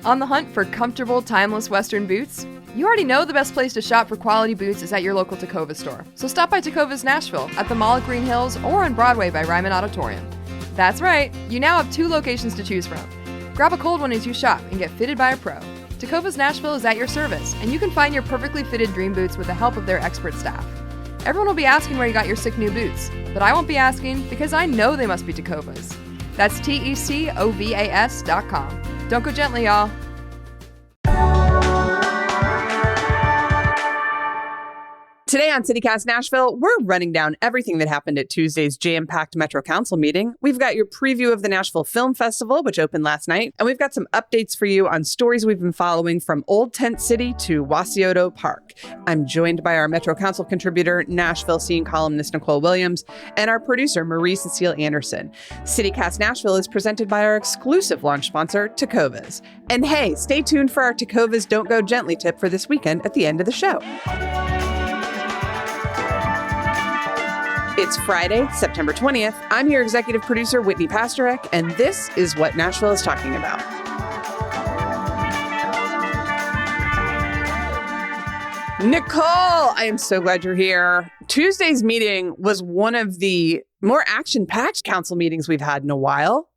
On the hunt for comfortable, timeless Western boots? You already know the best place to shop for quality boots is at your local Tecovas store. So stop by Tecovas Nashville, at the Mall at Green Hills, or on Broadway by Ryman Auditorium. That's right, you now have 2 locations to choose from. Grab a cold one as you shop and get fitted by a pro. Tecovas Nashville is at your service, and you can find your perfectly fitted dream boots with the help of their expert staff. Everyone will be asking where you got your sick new boots, but I won't be asking because I know they must be Tecovas. That's TECOVAS.com. Don't go gently, y'all. Today on CityCast Nashville, we're running down everything that happened at Tuesday's jam-packed Metro Council meeting. We've got your preview of the Nashville Film Festival, which opened last night, and we've got some updates for you on stories we've been following from Old Tent City to Wasiota Park. I'm joined by our Metro Council contributor, Nashville scene columnist Nicole Williams, and our producer, Marie Cecile Anderson. CityCast Nashville is presented by our exclusive launch sponsor, Tecovas. And hey, stay tuned for our Tecovas Don't Go Gently tip for this weekend at the end of the show. It's Friday, September 20th. I'm your executive producer, Whitney Pastorek, and this is what Nashville is talking about. Nicole, I am so glad you're here. Tuesday's meeting was one of the more action-packed council meetings we've had in a while.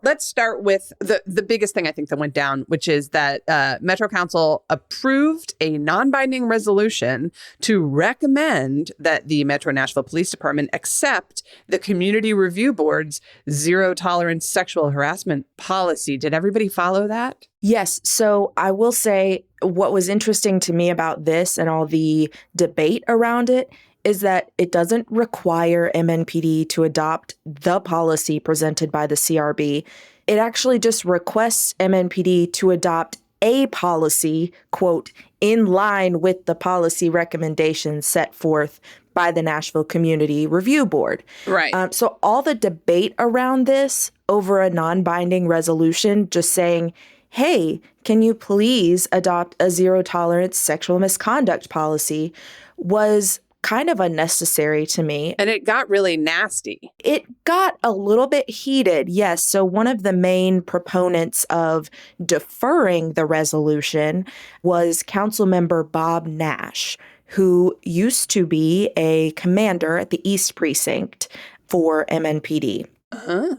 Let's start with the biggest thing I think that went down, which is that Metro Council approved a non-binding resolution to recommend that the Metro Nashville Police Department accept the Community Review Board's zero-tolerance sexual harassment policy. Did everybody follow that? Yes. So I will say what was interesting to me about this and all the debate around it is that it doesn't require MNPD to adopt the policy presented by the CRB. It actually just requests MNPD to adopt a policy, quote, in line with the policy recommendations set forth by the Nashville Community Review Board. Right. So all the debate around this over a non-binding resolution just saying, hey, can you please adopt a zero-tolerance sexual misconduct policy was kind of unnecessary to me. And it got really nasty. It got a little bit heated, yes. So one of the main proponents of deferring the resolution was Councilmember Bob Nash, who used to be a commander at the East Precinct for MNPD. Oh.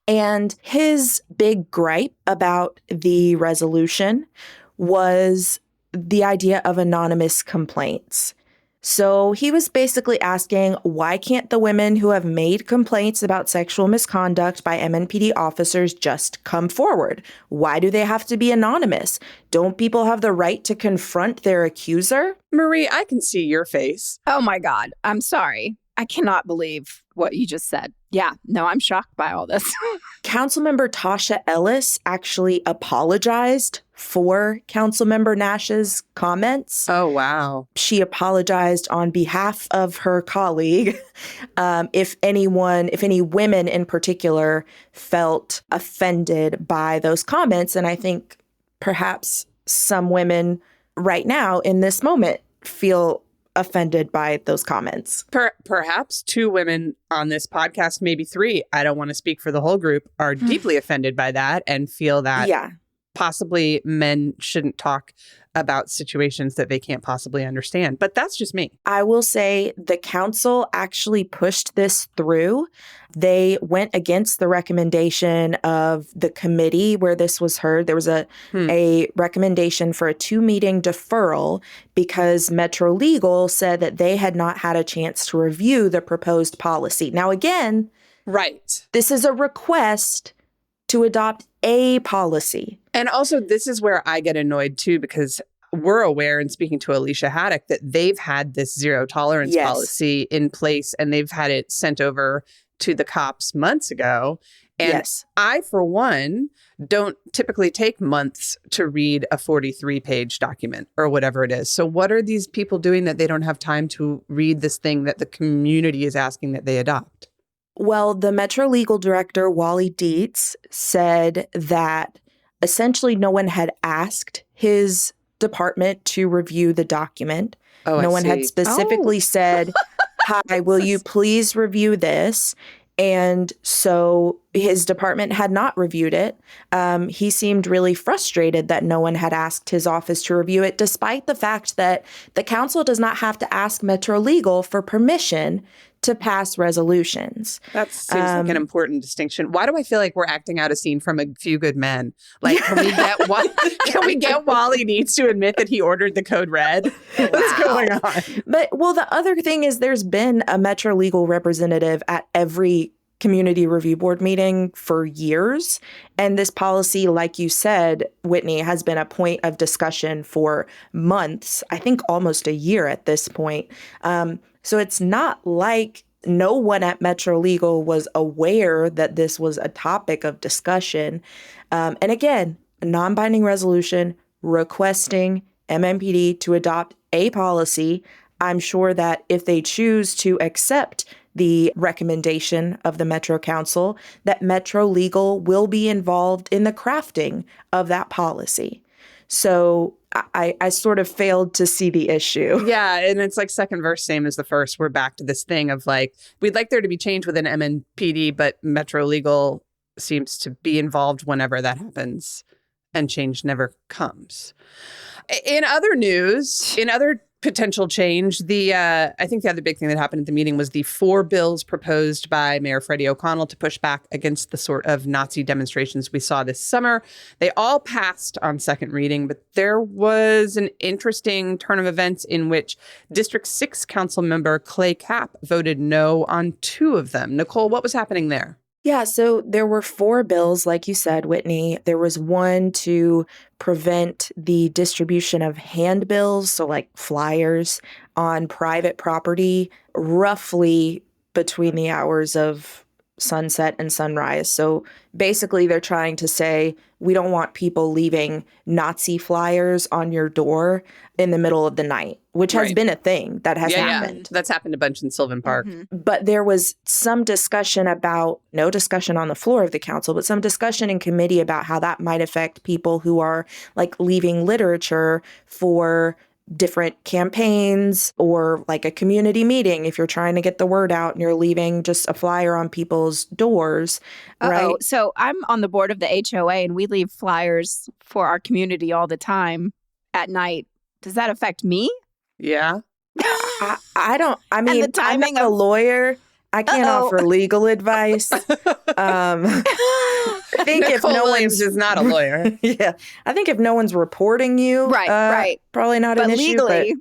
And his big gripe about the resolution was the idea of anonymous complaints. So he was basically asking, why can't the women who have made complaints about sexual misconduct by MNPD officers just come forward? Why do they have to be anonymous? Don't people have the right to confront their accuser? Marie, I can see your face. Oh my God. I'm sorry. I cannot believe what you just said. Yeah, no, I'm shocked by all this. Councilmember Tasha Ellis actually apologized for Councilmember Nash's comments. Oh, wow. She apologized on behalf of her colleague. If any women in particular felt offended by those comments, and I think perhaps some women right now in this moment feel offended by those comments. Perhaps 2 women on this podcast, maybe 3, I don't want to speak for the whole group, are deeply offended by that and feel that possibly men shouldn't talk about situations that they can't possibly understand. But that's just me. I will say the council actually pushed this through. They went against the recommendation of the committee where this was heard. There was a recommendation for a 2-meeting deferral because Metro Legal said that they had not had a chance to review the proposed policy. Now, again, right, this is a request to adopt a policy. And also, this is where I get annoyed, too, because we're aware, and speaking to Alicia Haddock, that they've had this zero tolerance policy in place and they've had it sent over to the cops months ago. And I, for one, don't typically take months to read a 43-page document or whatever it is. So what are these people doing that they don't have time to read this thing that the community is asking that they adopt? Well, the Metro Legal Director, Wally Dietz, said that essentially no one had asked his department to review the document. No one had specifically said, hi, will you please review this? And so his department had not reviewed it. He seemed really frustrated that no one had asked his office to review it, despite the fact that the council does not have to ask Metro Legal for permission to pass resolutions. That seems like an important distinction. Why do I feel like we're acting out a scene from A Few Good Men? Like, can we get Wally needs to admit that he ordered the code red? What's going on? But, well, the other thing is there's been a Metro Legal representative at every community review board meeting for years. And this policy, like you said, Whitney, has been a point of discussion for months, I think almost a year at this point. So it's not like no one at Metro Legal was aware that this was a topic of discussion. And again, a non-binding resolution requesting MMPD to adopt a policy. I'm sure that if they choose to accept the recommendation of the Metro Council, that Metro Legal will be involved in the crafting of that policy. So I sort of failed to see the issue. Yeah, and it's like second verse, same as the first. We're back to this thing of like, we'd like there to be change within MNPD, but Metro Legal seems to be involved whenever that happens, and change never comes. In other news, in other potential change, I think the other big thing that happened at the meeting was the 4 bills proposed by Mayor Freddie O'Connell to push back against the sort of Nazi demonstrations we saw this summer. They all passed on second reading, but there was an interesting turn of events in which District 6 council member Clay Capp voted no on 2 of them. Nicole, what was happening there? Yeah, so there were 4 bills, like you said, Whitney. There was one to prevent the distribution of handbills, so like flyers, on private property, roughly between the hours of sunset and sunrise. So basically, they're trying to say, we don't want people leaving Nazi flyers on your door in the middle of the night, which has been a thing that has happened. Yeah. That's happened a bunch in Sylvan Park. Mm-hmm. But there was some discussion about, no discussion on the floor of the council, but some discussion in committee about how that might affect people who are like leaving literature for different campaigns or like a community meeting. If you're trying to get the word out and you're leaving just a flyer on people's doors, right? So I'm on the board of the HOA and we leave flyers for our community all the time at night. Does that affect me? Yeah. I don't, I mean, the timing I'm not a lawyer. I can't offer legal advice. I think Nicole if no Williams one's is not a lawyer. yeah, I think if no one's reporting you, Right. probably not But an issue. legally,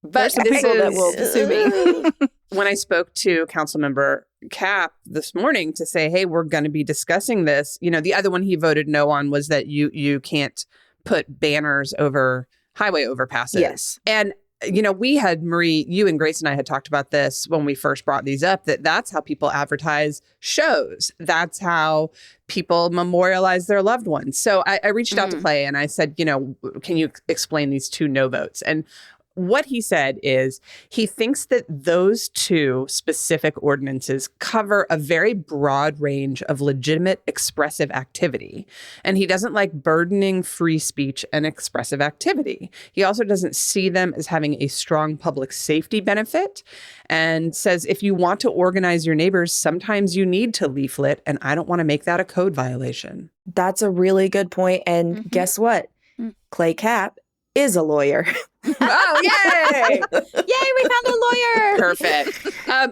there's some people that will sue me. When I spoke to Councilmember Capp this morning to say, hey, we're going to be discussing this, you know, the other one he voted no on was that you can't put banners over highway overpasses. Yes. And you know, we had, Marie, you and Grace and I had talked about this when we first brought these up, that's how people advertise shows. That's how people memorialize their loved ones. So I reached out to Clay and I said, you know, can you explain these 2 no votes? And what he said is he thinks that those 2 specific ordinances cover a very broad range of legitimate expressive activity. And he doesn't like burdening free speech and expressive activity. He also doesn't see them as having a strong public safety benefit and says if you want to organize your neighbors, sometimes you need to leaflet. And I don't want to make that a code violation. That's a really good point. And guess what? Clay Capp is a lawyer. Oh, yay! Yay, we found a lawyer. Perfect.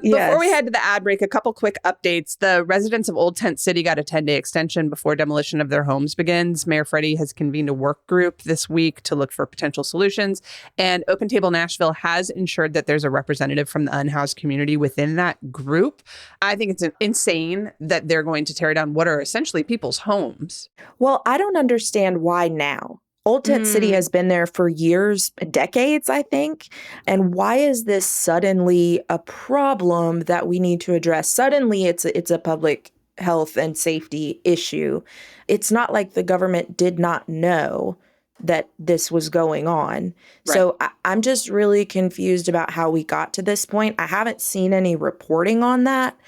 Before we head to the ad break, a couple quick updates. The residents of Old Tent City got a 10-day extension before demolition of their homes begins. Mayor Freddie has convened a work group this week to look for potential solutions. And Open Table Nashville has ensured that there's a representative from the unhoused community within that group. I think it's insane that they're going to tear down what are essentially people's homes. Well, I don't understand why now. Old Tent City has been there for years, decades, I think. And why is this suddenly a problem that we need to address? Suddenly, it's a public health and safety issue. It's not like the government did not know that this was going on. Right. So I'm just really confused about how we got to this point. I haven't seen any reporting on that.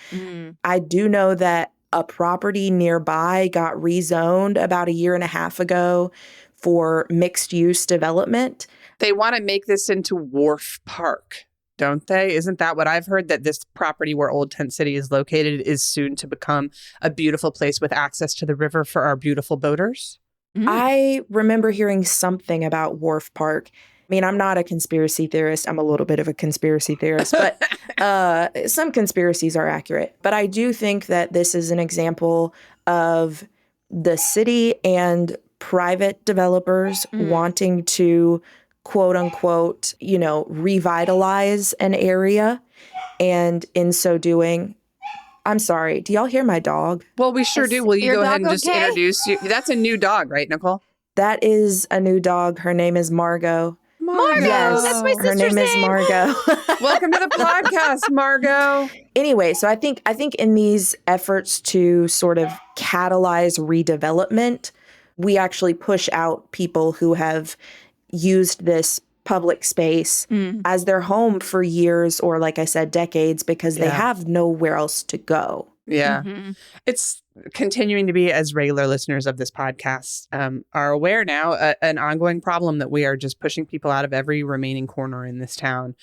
I do know that a property nearby got rezoned about 1.5 years ago for mixed use development. They want to make this into Wharf Park. don't they? Isn't that what I've heard? That this property where Old Tent City is located is soon to become a beautiful place with access to the river for our beautiful boaters? I remember hearing something about Wharf Park. I mean, I'm not a conspiracy theorist. I'm a little bit of a conspiracy theorist, but some conspiracies are accurate. But I do think that this is an example of the city and private developers wanting to, quote unquote, revitalize an area. And in so doing, I'm sorry, do y'all hear my dog? Well, we sure do. Will you your go ahead dog and just okay? introduce you? That's a new dog, right, Nicole? That is a new dog. Her name is Margot. Margot, Yes, that's my her sister's name is name. Margot. Welcome to the podcast, Margot. Anyway, so I think in these efforts to sort of catalyze redevelopment, we actually push out people who have used this public space as their home for years or, like I said, decades, because they have nowhere else to go. Yeah. It's continuing to be, as regular listeners of this podcast are aware now, an ongoing problem that we are just pushing people out of every remaining corner in this town.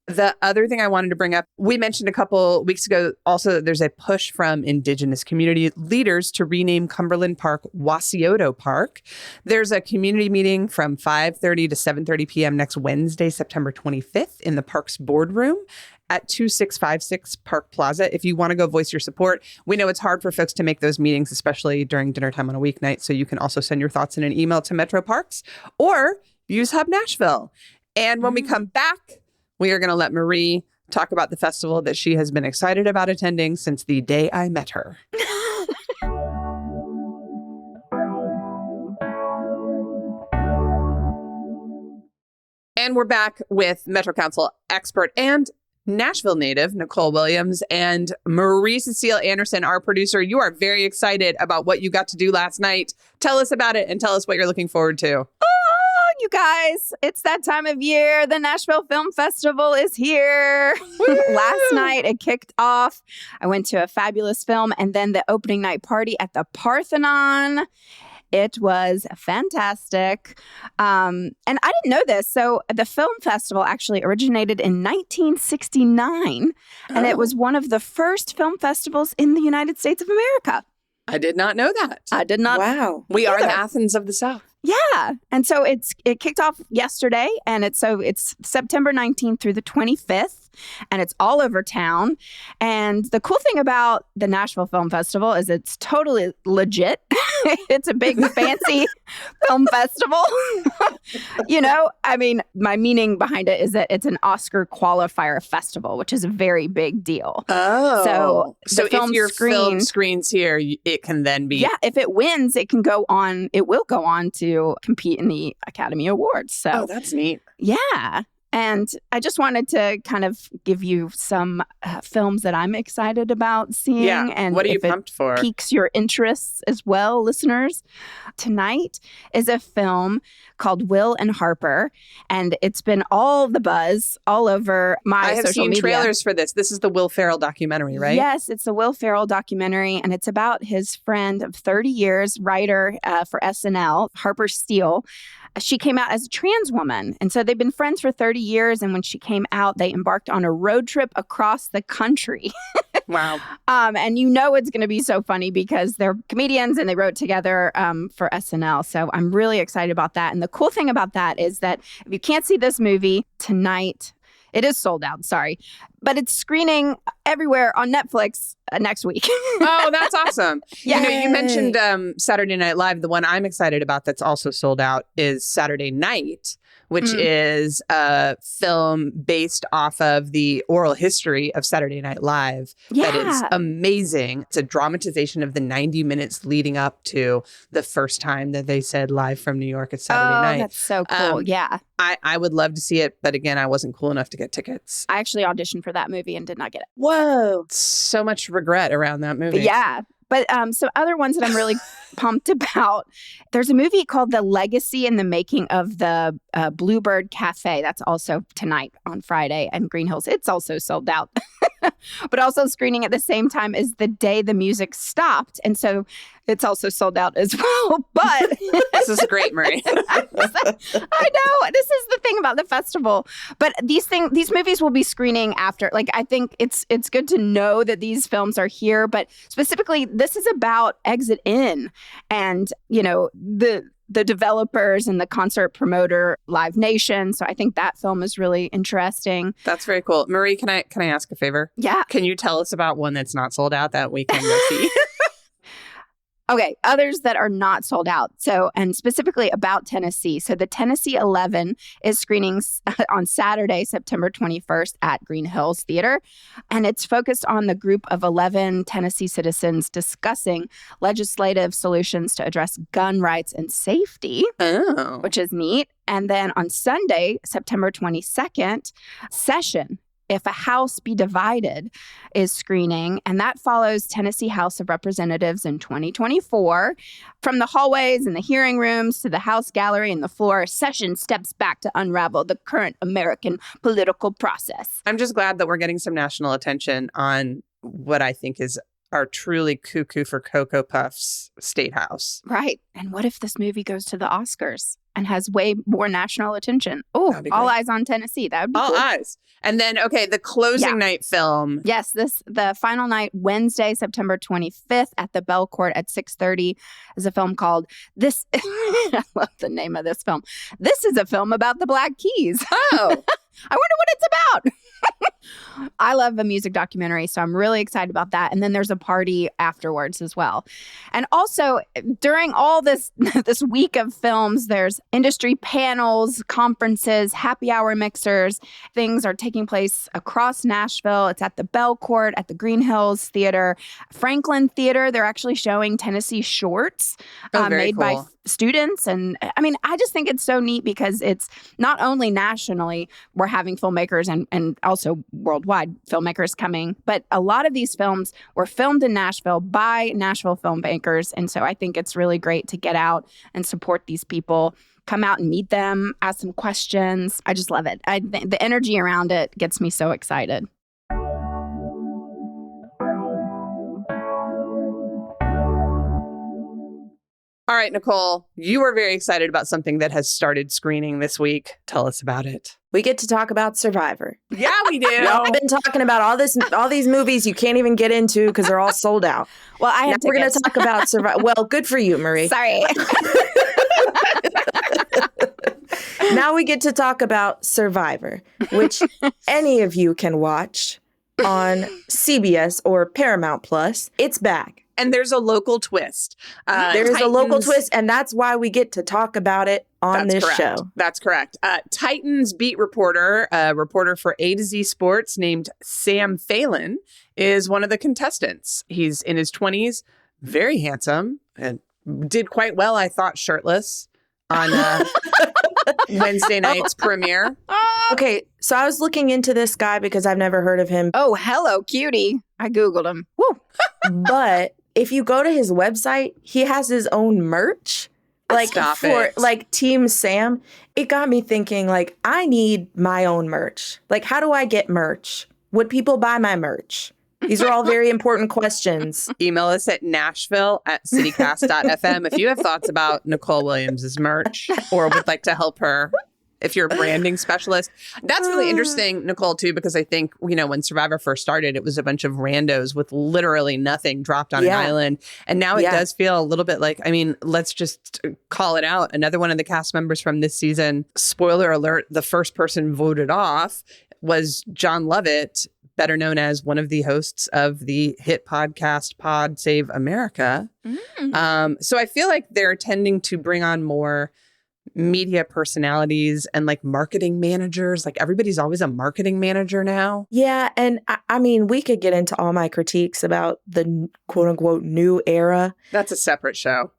The other thing I wanted to bring up, we mentioned a couple weeks ago also that there's a push from Indigenous community leaders to rename Cumberland Park Wasioto Park. There's a community meeting from 5:30 to 7:30 p.m. next Wednesday, September 25th in the park's boardroom at 2656 Park Plaza. If you want to go voice your support, we know it's hard for folks to make those meetings, especially during dinner time on a weeknight. So you can also send your thoughts in an email to Metro Parks or use Hub Nashville. And when we come back, we are going to let Marie talk about the festival that she has been excited about attending since the day I met her. And we're back with Metro Council expert and Nashville native Nicole Williams and Marie Cecile Anderson, our producer. You are very excited about what you got to do last night. Tell us about it and tell us what you're looking forward to. You guys, it's that time of year. The Nashville Film Festival is here. Last night it kicked off. I went to a fabulous film and then the opening night party at the Parthenon. It was fantastic. And I didn't know this. So the film festival actually originated in 1969. And it was one of the first film festivals in the United States of America. I did not know that. I did not. Wow. We are either. the Athens of the South. Yeah. And so it kicked off yesterday and it's September 19th through the 25th and it's all over town. And the cool thing about the Nashville Film Festival is it's totally legit. It's a big fancy film festival. I mean, my meaning behind it is that it's an Oscar qualifier festival, which is a very big deal. Oh. So the if your film screens here, it can then be... Yeah, if it wins, it will go on to compete in the Academy Awards. So, Oh, that's neat. yeah. And I just wanted to kind of give you some films that I'm excited about seeing. Yeah. And What are you if it pumped for? piques your interests as well, listeners. Tonight is a film called Will and Harper. And it's been all the buzz all over my I have social seen media. trailers for this. This is the Will Ferrell documentary, right? Yes, it's a Will Ferrell documentary, and it's about his friend of 30 years, writer for SNL, Harper Steele. She came out as a trans woman, and so they've been friends for 30 years, and when she came out, they embarked on a road trip across the country. Wow. And it's going to be so funny because they're comedians and they wrote together for SNL. So I'm really excited about that. And the cool thing about that is that if you can't see this movie tonight, it is sold out, sorry. But it's screening everywhere on Netflix next week. Oh, that's awesome. Yeah. You mentioned Saturday Night Live. The one I'm excited about that's also sold out is Saturday Night, which is a film based off of the oral history of Saturday Night Live. That is Yeah. amazing. It's a dramatization of the 90 minutes leading up to the first time that they said live from New York at Saturday night. That's so cool. Yeah. I would love to see it, but again, I wasn't cool enough to get tickets. I actually auditioned for that movie and did not get it. Whoa. So much regret around that movie. But yeah. But some other ones that I'm really pumped about. There's a movie called The Legacy and the Making of the Bluebird Cafe. That's also tonight on Friday and Green Hills. It's also sold out. But also screening at the same time as The Day the Music Stopped. And so it's also sold out as well. But This is great, Marie. I know. This is the thing about the festival. But these movies will be screening after. Like, I think it's good to know that these films are here. But specifically, this is about Exit In and, the developers and the concert promoter Live Nation. So I think that film is really interesting. That's very cool. Marie, can I ask a favor? Yeah. Can you tell us about one that's not sold out that we can go see? Okay, others that are not sold out. So, and specifically about Tennessee. So the Tennessee 11 is screening on Saturday, September 21st at Green Hills Theater. And it's focused on the group of 11 Tennessee citizens discussing legislative solutions to address gun rights and safety, which is neat. And then on Sunday, September 22nd, Session, If a House Be Divided, is screening, and that follows Tennessee House of Representatives in 2024. From the hallways and the hearing rooms to the House gallery and the floor, Session steps back to unravel the current American political process. I'm just glad that we're getting some national attention on what I think is our truly cuckoo for Cocoa Puffs State House. Right. And what if this movie goes to the Oscars and has way more national attention? Oh, all eyes on Tennessee. That would be all cool. eyes. And then, okay, the closing night film. Yes, the final night, Wednesday, September 25th at the Bell Court at 6:30 is a film called This. I love the name of this film. This is a film about the Black Keys. Oh. I wonder what it's about. I love a music documentary, so I'm really excited about that. And then there's a party afterwards as well. And also, during all this week of films, there's industry panels, conferences, happy hour mixers. Things are taking place across Nashville. It's at the Bell Court, at the Green Hills Theater, Franklin Theater. They're actually showing Tennessee shorts made by students. And I mean, I just think it's so neat because it's not only nationally, we're having filmmakers and also worldwide filmmakers coming, but a lot of these films were filmed in Nashville by Nashville filmmakers. And so I think it's really great to get out and support these people, come out and meet them, ask some questions. I just love it. The energy around it gets me so excited. All right, Nicole, you were very excited about something that has started screening this week. Tell us about it. We get to talk about Survivor. Yeah, we do. Y'all been talking about all these movies you can't even get into because they're all sold out. Well, I have we're going to talk about Survivor. Well, good for you, Marie. Sorry. Now we get to talk about Survivor, which any of you can watch on CBS or Paramount Plus. It's back. And there's a local twist. There's a local twist, and that's why we get to talk about it on this show. That's correct. Titans beat reporter, a reporter for A to Z Sports named Sam Phelan, is one of the contestants. He's in his 20s, very handsome, and did quite well, I thought, shirtless on Wednesday night's premiere. Okay, so I was looking into this guy because I've never heard of him. Oh, hello, cutie. I Googled him. Woo. But if you go to his website, he has his own merch. Like like Team Sam. It got me thinking, like, I need my own merch. Like, how do I get merch? Would people buy my merch? These are all very important questions. Email us at nashville@citycast.fm if you have thoughts about Nicole Williams' merch or would like to help her. If you're a branding specialist. That's really interesting, Nicole, too, because I think, when Survivor first started, it was a bunch of randos with literally nothing dropped on an island. And now it does feel a little bit like, let's just call it out. Another one of the cast members from this season, spoiler alert, the first person voted off was John Lovett, better known as one of the hosts of the hit podcast Pod Save America. So I feel like they're tending to bring on more media personalities and like marketing managers. Like everybody's always a marketing manager now. Yeah. And I mean, we could get into all my critiques about the quote unquote new era. That's a separate show.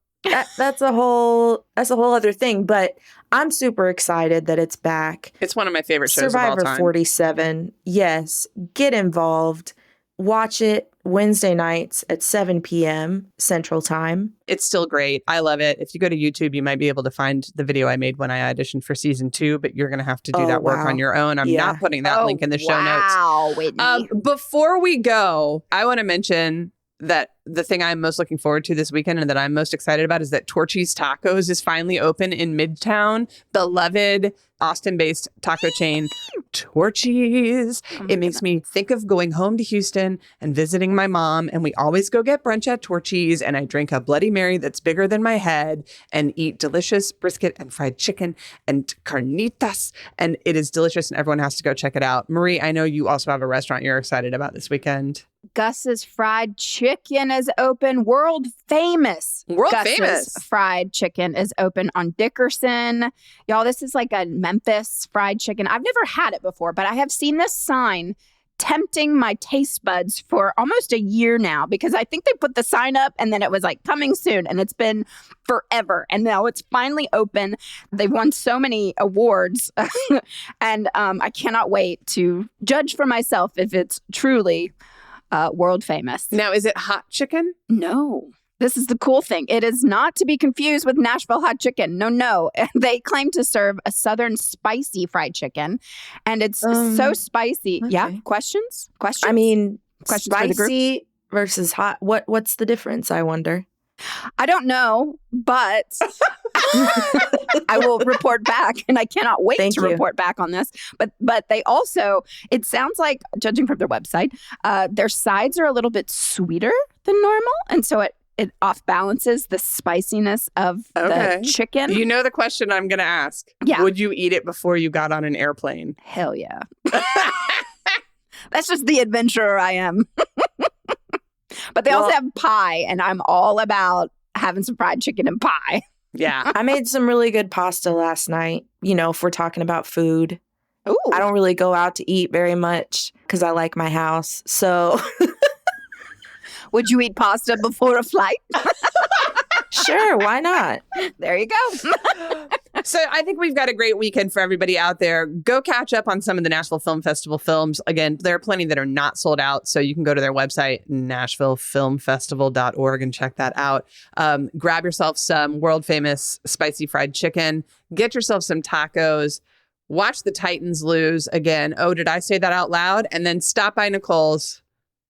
That's a whole other thing. But I'm super excited that it's back. It's one of my favorite shows Survivor of all time. 47. Yes. Get involved. Watch it Wednesday nights at 7 p.m. Central Time. It's still great. I love it. If you go to YouTube, you might be able to find the video I made when I auditioned for season 2, but you're going to have to do that work on your own. I'm not putting that link in the show notes. Wow, Whitney. Before we go, I want to mention that the thing I'm most looking forward to this weekend and that I'm most excited about is that Torchy's Tacos is finally open in Midtown. Beloved Austin-based taco chain, Torchy's. It makes me think of going home to Houston and visiting my mom. And we always go get brunch at Torchy's. And I drink a Bloody Mary that's bigger than my head and eat delicious brisket and fried chicken and carnitas. And it is delicious and everyone has to go check it out. Marie, I know you also have a restaurant you're excited about this weekend. Gus's Fried Chicken is open. World famous. Gus's Fried Chicken is open on Dickerson. Y'all, this is like a Memphis fried chicken. I've never had it before, but I have seen this sign tempting my taste buds for almost a year now because I think they put the sign up and then it was like coming soon and it's been forever. And now it's finally open. They've won so many awards and I cannot wait to judge for myself if it's truly world famous. Now, is it hot chicken? No. This is the cool thing. It is not to be confused with Nashville hot chicken. No. They claim to serve a southern spicy fried chicken, and it's so spicy. Okay. Yeah. Questions? I mean, questions for the group? Spicy versus hot. What's the difference, I wonder? I don't know, but I will report back, and I cannot wait to report back on this. But they also, it sounds like, judging from their website, their sides are a little bit sweeter than normal, and so it off balances the spiciness of the chicken. You know the question I'm going to ask. Yeah. Would you eat it before you got on an airplane? Hell yeah. That's just the adventurer I am. But they also have pie, and I'm all about having some fried chicken and pie. Yeah. I made some really good pasta last night, if we're talking about food. Ooh. I don't really go out to eat very much because I like my house. So... Would you eat pasta before a flight? Sure, why not? There you go. So I think we've got a great weekend for everybody out there. Go catch up on some of the Nashville Film Festival films. Again, there are plenty that are not sold out, so you can go to their website, nashvillefilmfestival.org, and check that out. Grab yourself some world famous spicy fried chicken. Get yourself some tacos. Watch the Titans lose again. Oh, did I say that out loud? And then stop by Nicole's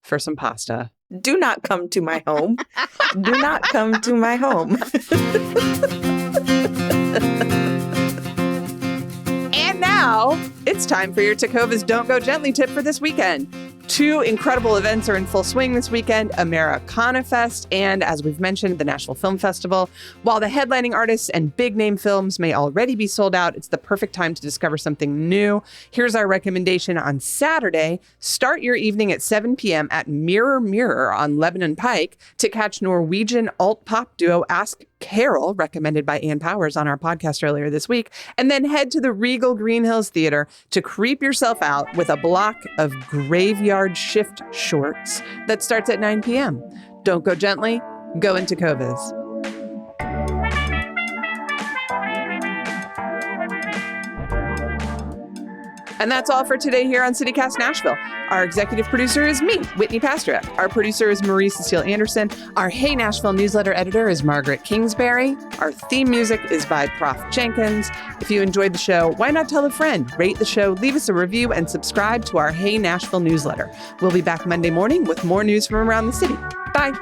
for some pasta. Do not come to my home. Do not come to my home. And now it's time for your Tecovas Don't Go Gently tip for this weekend. 2 incredible events are in full swing this weekend, Americana Fest and, as we've mentioned, the Nashville Film Festival. While the headlining artists and big name films may already be sold out, it's the perfect time to discover something new. Here's our recommendation on Saturday. Start your evening at 7 p.m. at Mirror Mirror on Lebanon Pike to catch Norwegian alt-pop duo Ask Carol, recommended by Ann Powers on our podcast earlier this week, and then head to the Regal Green Hills Theater to creep yourself out with a block of Graveyard Shift shorts that starts at 9 p.m. Don't go gently, go into Tecovas. And that's all for today here on CityCast Nashville. Our executive producer is me, Whitney Pasterek. Our producer is Marie Cecile Anderson. Our Hey Nashville newsletter editor is Margaret Kingsbury. Our theme music is by Prof. Jenkins. If you enjoyed the show, why not tell a friend? Rate the show, leave us a review, and subscribe to our Hey Nashville newsletter. We'll be back Monday morning with more news from around the city. Bye.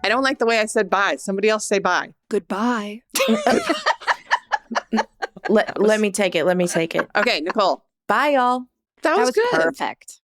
I don't like the way I said bye. Somebody else say bye. Goodbye. Let me take it. Okay, Nicole. Bye, y'all. That was good. Perfect.